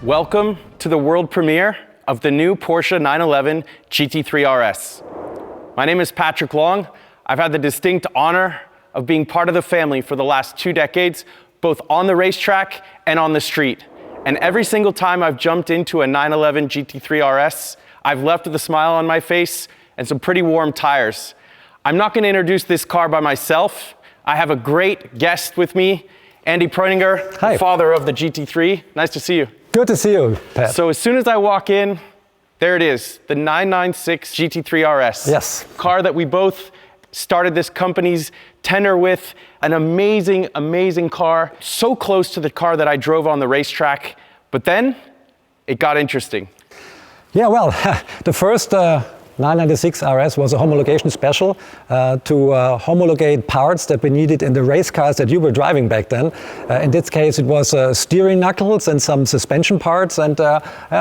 Welcome to the world premiere of the new Porsche 911 GT3 RS. My name is Patrick Long. I've had the distinct honor of being part of the family for the last 2 decades, both on the racetrack and on the street. And every single time I've jumped into a 911 GT3 RS, I've left with a smile on my face and some pretty warm tires. I'm not going to introduce this car by myself. I have a great guest with me, Andy Preuninger, Hi. Father of the GT3. Nice to see you. Good to see you, Pat. So as soon as I walk in, there it is, the 996 GT3 RS. Yes. Car that we both started this company's tenure with. An amazing, amazing car. So close to the car that I drove on the racetrack. But then it got interesting. Yeah, well, the first 996 RS was a homologation special to homologate parts that we needed in the race cars that you were driving back then. In this case, it was steering knuckles and some suspension parts, and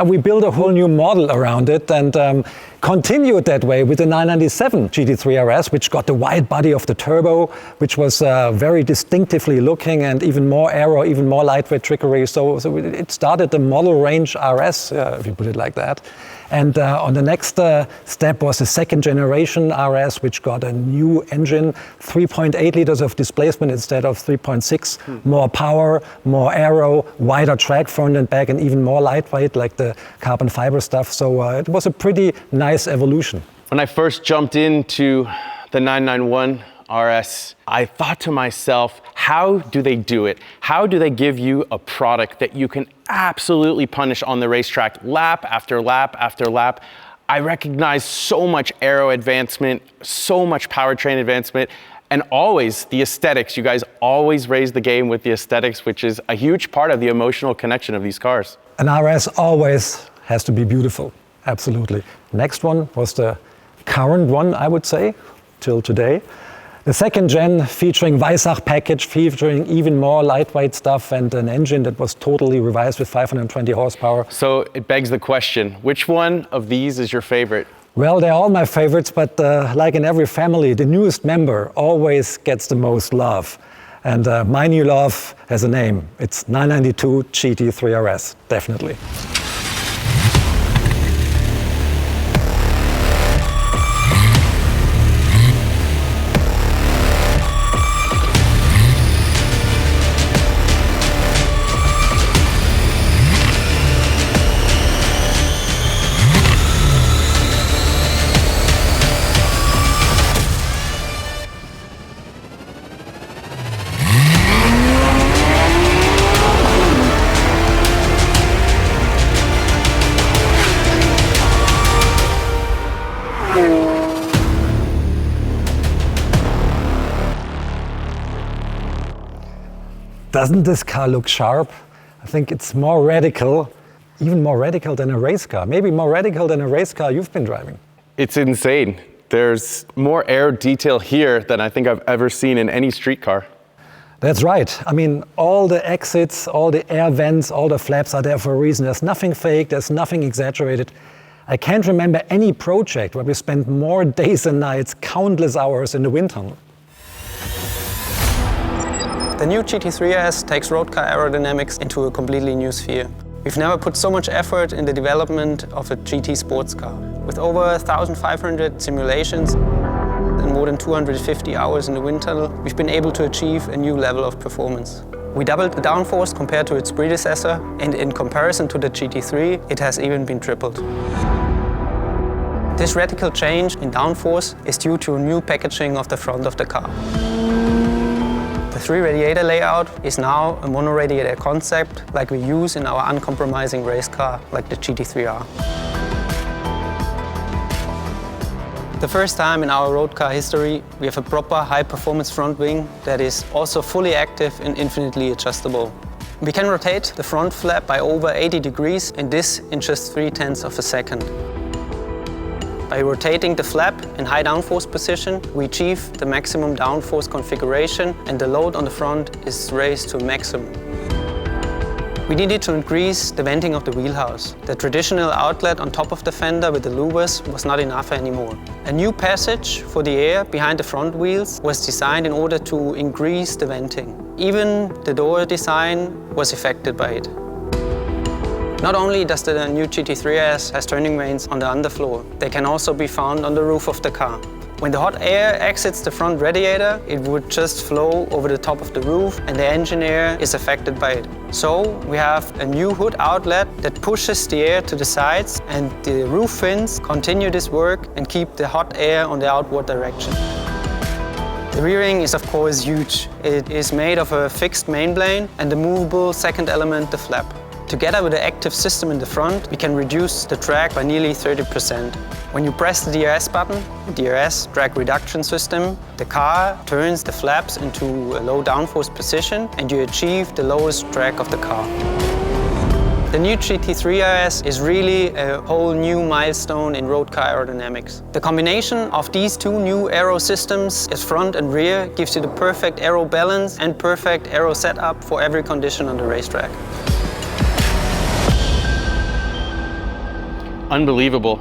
we built a whole new model around it and continued that way with the 997 GT3 RS, which got the wide body of the turbo, which was very distinctively looking, and even more aero, even more lightweight trickery. So it started the model range RS, if you put it like that. And on the next step was the second generation RS, which got a new engine, 3.8 liters of displacement instead of 3.6, more power, more aero, wider track front and back, and even more lightweight, like the carbon fiber stuff. So it was a pretty nice evolution. When I first jumped into the 991 RS, I thought to myself, how do they do it? How do they give you a product that you can absolutely punish on the racetrack lap after lap after lap? I recognize so much aero advancement, so much powertrain advancement, and always the aesthetics. You guys always raise the game with the aesthetics, which is a huge part of the emotional connection of these cars. An RS always has to be beautiful, absolutely. Next one was the current one, I would say, till today. The second gen featuring Weissach package, featuring even more lightweight stuff and an engine that was totally revised with 520 horsepower. So it begs the question, which one of these is your favorite? Well, they're all my favorites, but like in every family, the newest member always gets the most love. And my new love has a name. It's 992 GT3 RS, definitely. Doesn't this car look sharp? I think it's more radical, even more radical than a race car. Maybe more radical than a race car you've been driving. It's insane. There's more aero detail here than I think I've ever seen in any street car. That's right. I mean, all the exits, all the air vents, all the flaps are there for a reason. There's nothing fake, there's nothing exaggerated. I can't remember any project where we spent more days and nights, countless hours in the wind tunnel. The new GT3 RS takes road car aerodynamics into a completely new sphere. We've never put so much effort in the development of a GT sports car. With over 1,500 simulations and more than 250 hours in the wind tunnel, we've been able to achieve a new level of performance. We doubled the downforce compared to its predecessor, and in comparison to the GT3, it has even been tripled. This radical change in downforce is due to a new packaging of the front of the car. The 3-radiator layout is now a mono-radiator concept like we use in our uncompromising race car like the GT3R. The first time in our road car history, we have a proper high-performance front wing that is also fully active and infinitely adjustable. We can rotate the front flap by over 80 degrees, and this in just 0.3 of a second. By rotating the flap in high downforce position, we achieve the maximum downforce configuration, and the load on the front is raised to a maximum. We needed to increase the venting of the wheelhouse. The traditional outlet on top of the fender with the louvers was not enough anymore. A new passage for the air behind the front wheels was designed in order to increase the venting. Even the door design was affected by it. Not only does the new GT3 RS has turning vanes on the underfloor, they can also be found on the roof of the car. When the hot air exits the front radiator, it would just flow over the top of the roof and the engine air is affected by it. So we have a new hood outlet that pushes the air to the sides, and the roof fins continue this work and keep the hot air on the outward direction. The rear wing is of course huge. It is made of a fixed main and the movable second element, the flap. Together with the active system in the front, we can reduce the drag by nearly 30%. When you press the DRS button, the DRS drag reduction system, the car turns the flaps into a low downforce position and you achieve the lowest drag of the car. The new GT3 RS is really a whole new milestone in road car aerodynamics. The combination of these two new aero systems, as front and rear, gives you the perfect aero balance and perfect aero setup for every condition on the racetrack. Unbelievable.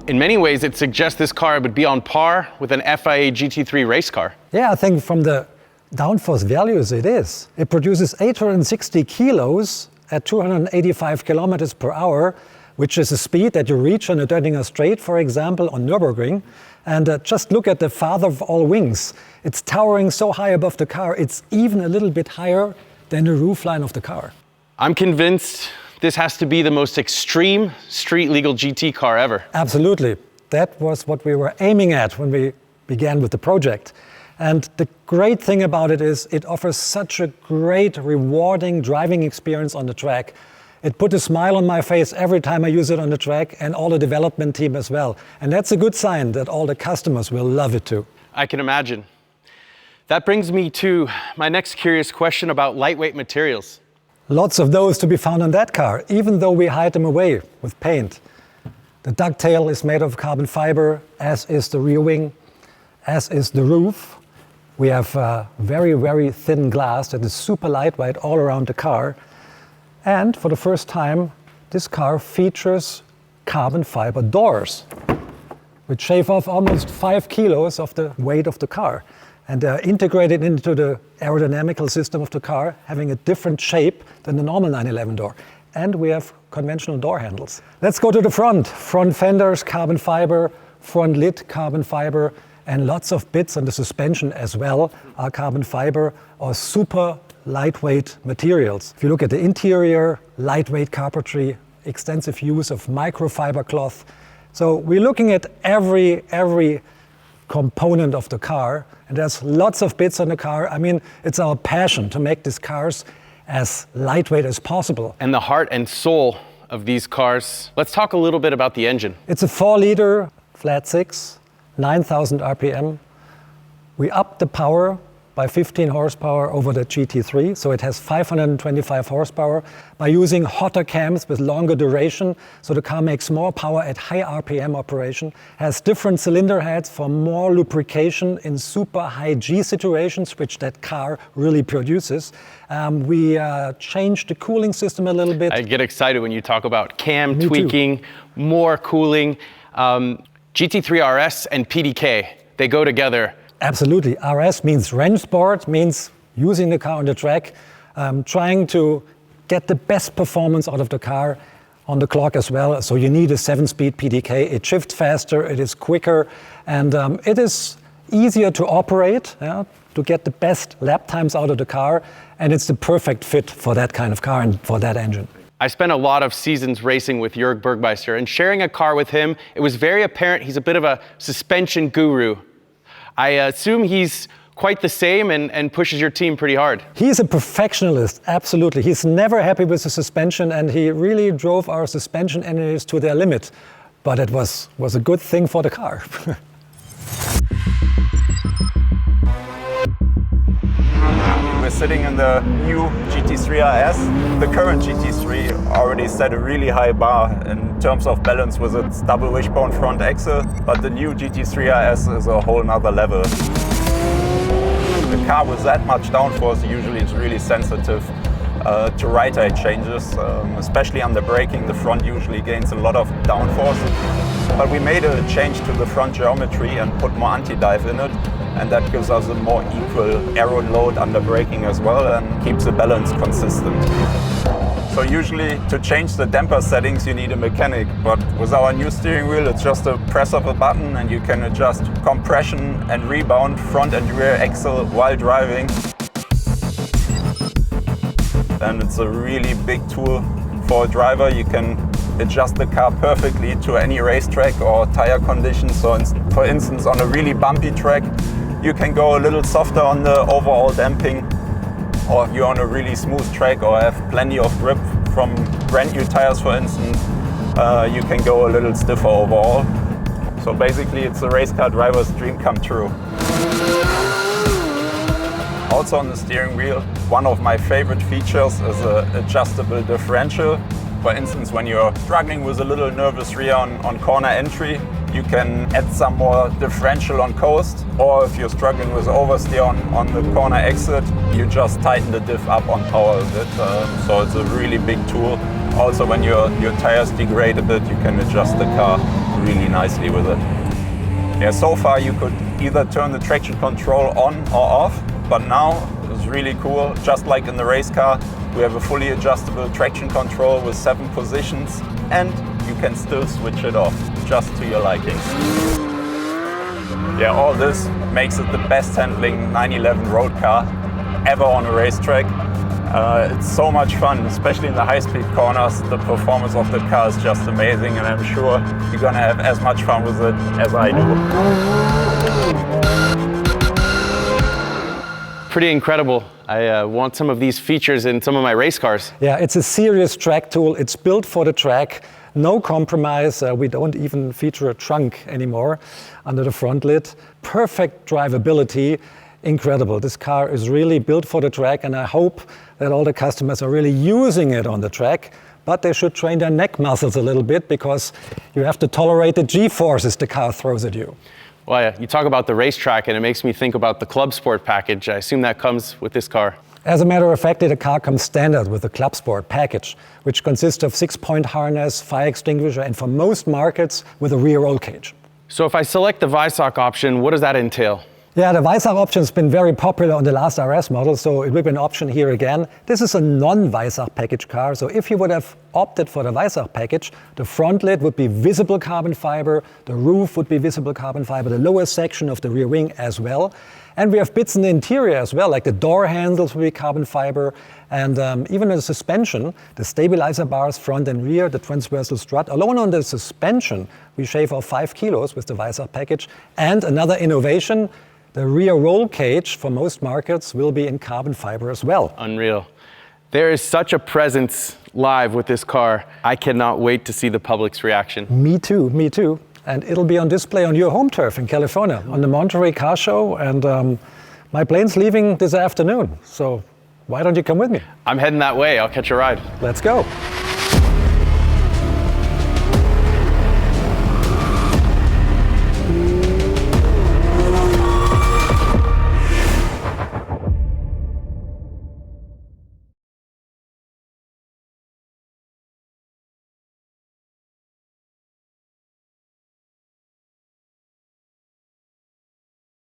In many ways, it suggests this car would be on par with an FIA GT3 race car. Yeah, I think from the downforce values it is. It produces 860 kilos at 285 kilometers per hour, which is a speed that you reach on a Döttinger Straight, for example, on Nürburgring. And just look at the father of all wings. It's towering so high above the car, it's even a little bit higher than the roofline of the car. I'm convinced this has to be the most extreme street-legal GT car ever. Absolutely. That was what we were aiming at when we began with the project. And the great thing about it is it offers such a great, rewarding driving experience on the track. It put a smile on my face every time I use it on the track, and all the development team as well. And that's a good sign that all the customers will love it too. I can imagine. That brings me to my next curious question about lightweight materials. Lots of those to be found on that car, even though we hide them away with paint. The ducktail is made of carbon fiber, as is the rear wing, as is the roof. We have very, very thin glass that is super lightweight all around the car. And for the first time, this car features carbon fiber doors, which shave off almost 5 kilos of the weight of the car. And they're integrated into the aerodynamical system of the car, having a different shape than the normal 911 door. And we have conventional door handles. Let's go to the front. Front fenders, carbon fiber, front lid, carbon fiber, and lots of bits on the suspension as well are carbon fiber or super lightweight materials. If you look at the interior, lightweight carpentry, extensive use of microfiber cloth. So we're looking at every component of the car, and there's lots of bits on the car. I mean, it's our passion to make these cars as lightweight as possible. And the heart and soul of these cars. Let's talk a little bit about the engine. It's a 4-liter flat six, 9,000 RPM. We upped the power by 15 horsepower over the GT3, so it has 525 horsepower by using hotter cams with longer duration, so the car makes more power at high RPM operation, has different cylinder heads for more lubrication in super high G situations, which that car really produces. We changed the cooling system a little bit. I get excited when you talk about cam tweaking, more cooling. GT3 RS and PDK, they go together. Absolutely. RS means range sport, means using the car on the track, trying to get the best performance out of the car on the clock as well. So you need a 7-speed PDK. It shifts faster, it is quicker, and it is easier to operate, to get the best lap times out of the car, and it's the perfect fit for that kind of car and for that engine. I spent a lot of seasons racing with Jörg Bergmeister, and sharing a car with him, it was very apparent he's a bit of a suspension guru. I assume he's quite the same and pushes your team pretty hard. He's a perfectionist, absolutely. He's never happy with the suspension, and he really drove our suspension engineers to their limit. But it was a good thing for the car. We're sitting in the new GT3 RS. The current GT3 already set a really high bar in terms of balance with its double wishbone front axle, but the new GT3 RS is a whole nother level. The car with that much downforce usually is really sensitive to right-eye changes, especially under braking. The front usually gains a lot of downforce, but we made a change to the front geometry and put more anti-dive in it, and that gives us a more equal aero load under braking as well and keeps the balance consistent. So usually to change the damper settings you need a mechanic, but with our new steering wheel it's just a press of a button and you can adjust compression and rebound, front and rear axle while driving. And it's a really big tool for a driver. You can adjust the car perfectly to any racetrack or tire conditions. So for instance, on a really bumpy track, you can go a little softer on the overall damping, or if you're on a really smooth track or have plenty of grip from brand new tires, for instance, you can go a little stiffer overall. So basically it's a race car driver's dream come true. Also on the steering wheel, one of my favorite features is an adjustable differential. For instance, when you're struggling with a little nervous rear on corner entry, you can add some more differential on coast, or if you're struggling with oversteer on the corner exit, you just tighten the diff up on power a bit. So it's a really big tool. Also when your tires degrade a bit, you can adjust the car really nicely with it. Yeah, so far you could either turn the traction control on or off, but now it's really cool. Just like in the race car, we have a fully adjustable traction control with 7 positions, and you can still switch it off, just to your liking. Yeah, all this makes it the best handling 911 road car ever on a racetrack. It's so much fun, especially in the high-speed corners. The performance of the car is just amazing, and I'm sure you're gonna have as much fun with it as I do. Pretty incredible. I want some of these features in some of my race cars. Yeah, it's a serious track tool. It's built for the track. No compromise. We don't even feature a trunk anymore under the front lid. Perfect drivability. Incredible. This car is really built for the track, and I hope that all the customers are really using it on the track. But they should train their neck muscles a little bit, because you have to tolerate the G-forces the car throws at you. Well, yeah, you talk about the racetrack and it makes me think about the Club Sport package. I assume that comes with this car. As a matter of fact, the car comes standard with the Club Sport package, which consists of 6-point harness, fire extinguisher, and for most markets with a rear roll cage. So if I select the Weissach option, what does that entail? Yeah, the Weissach option has been very popular on the last RS model, so it will be an option here again. This is a non-Weissach package car, so if you would have opted for the Weissach package, the front lid would be visible carbon fiber, the roof would be visible carbon fiber, the lower section of the rear wing as well. And we have bits in the interior as well, like the door handles will be carbon fiber, and even the suspension, the stabilizer bars front and rear, the transversal strut. Alone on the suspension, we shave off 5 kilos with the Weissach package. And another innovation, the rear roll cage for most markets will be in carbon fiber as well. Unreal. There is such a presence live with this car. I cannot wait to see the public's reaction. Me too, me too. And it'll be on display on your home turf in California, on the Monterey Car Show. And my plane's leaving this afternoon, so why don't you come with me? I'm heading that way. I'll catch a ride. Let's go.